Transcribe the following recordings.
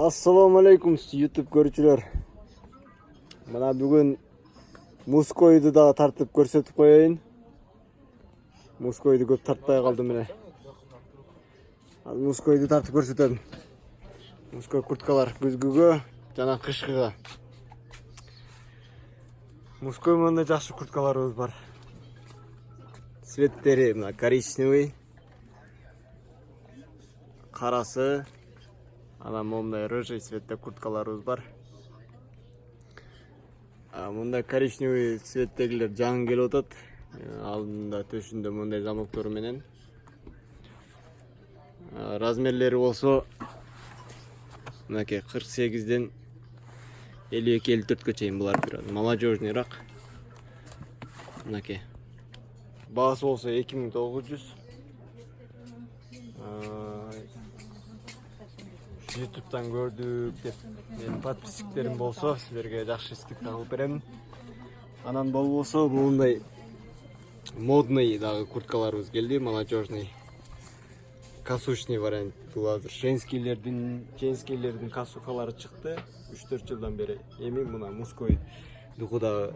Assalamu alaikum YouTube көрүүчүлөр. Мына бүгүн муз койду да тартып көрсөтүп коеюн. Муз койду көп тартпай калдым мына. Ал муз койду тартып көрсөтөм. Муз кой курткалар күзгүгө жана кышкыга. Муз кой мындай жакшы курткаларыбыз бар. Цветтери мына коричневый, карасы, анан мындай рыжий цветте курткаларыбыз бар. Мындай коричневый цветтегилер жаңы келип атат. Алдында төшүндө мындай замоктору менен. Размерлери болсо мынакей 48ден 52-54гө чейин булар турат. Молодежныйраак. Мынакей. Баасы болсо 2900. YouTube'дан көрдүк деп менин подписчиктерим болсо силерге жакшы скидка кылып берем. Анан болбосо мындай модный дагы курткаларыбыз келди, молодежный. Касушный вариант. Бул азыр женскийлердин касукалары чыкты. 3-4 жылдан бери. Эми мына мужской дагы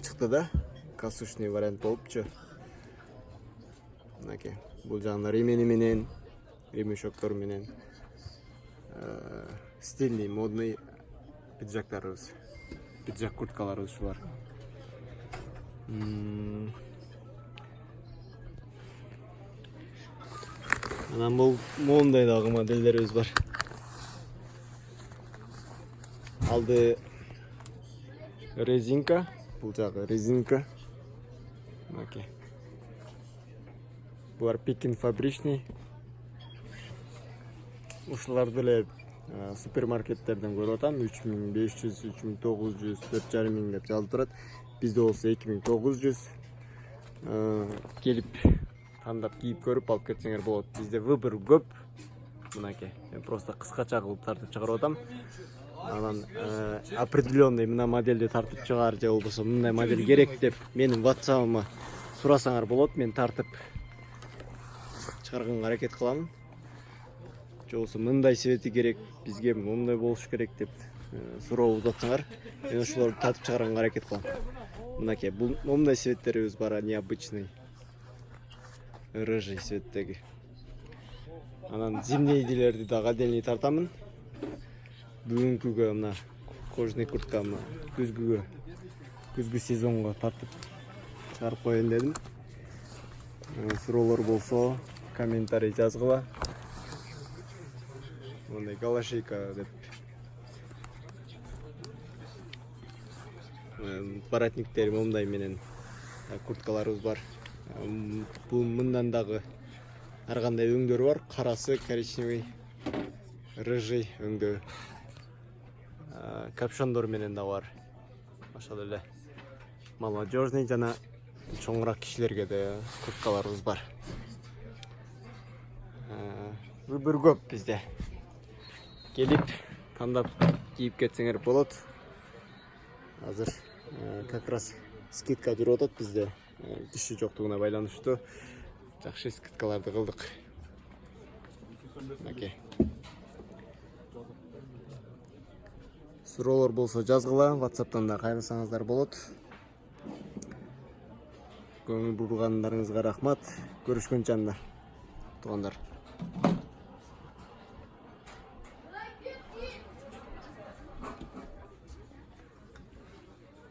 чыкты да. Касушный вариант болупчу. Мынакей. Бул жагында ремени менен, ремешоктор менен стильный, модный пиджактарыбыз. Пиджак курткаларыбыз бар. Анан бул мондай дагы моделдерибиз бар. Алды резинка, бул жагы резинка. Мынакей. Булар Пекин фабричный. Ушуларды эле супермаркеттерден көрүп атам. 3500, 3900, 4500 деп жалып турат. Бизде болсо 2900. Келип тандап кийип көрүп алып кетсеңер болот. Бизде выбор көп. Мынакей. Мен просто кыскача кылып тартып чыгарып атам. Анан определенный мына модельди тартып чыгар же болбосо мындай модель керек деп менин WhatsApp-ыма сурасаңар болот. Мен тартып чыгарганга аракет кылам. Же болбосо мындай цвети керек, бизге мындай болуш керек деп суроо узатсаңар, мен ошолорду тартып чыгарганга аракет кылам. Мынакей, бул мындай цветтерибиз бар, необычный. Рыжий цветтеги. Анан зимнийдилерди дагы отдельный тартамын. Бүгүнкүгө мына кожаный куртка мына күзгү сезонго тартып чыгарып коеюн дедим. Суроолор болсо комментарий жазгыла. Мындай галашейка деп. Баратниктер мындай менен курткаларыбыз бар. Бул мындан дагы ар кандай өңдөр бар. Карасы, коричневый, рыжий өңдөө. Капшондор менен да бар. Ошол эле молодежный жана чоңураак кишилерге да курткаларыбыз бар. Выбор көп бизде. Келип тандап кийип кетсеңер болот. Азыр как раз скидка жүрүп атат бизде. Киши жоктугуна байланыштуу жакшы скидкаларды кылдык. Окей. Суроолор болсо жазгыла, WhatsApp'тан да кайрылсаңыздар болот. Көңүл бургандарыңызга рахмат. Көрүшкөнчө анда. Туугандар.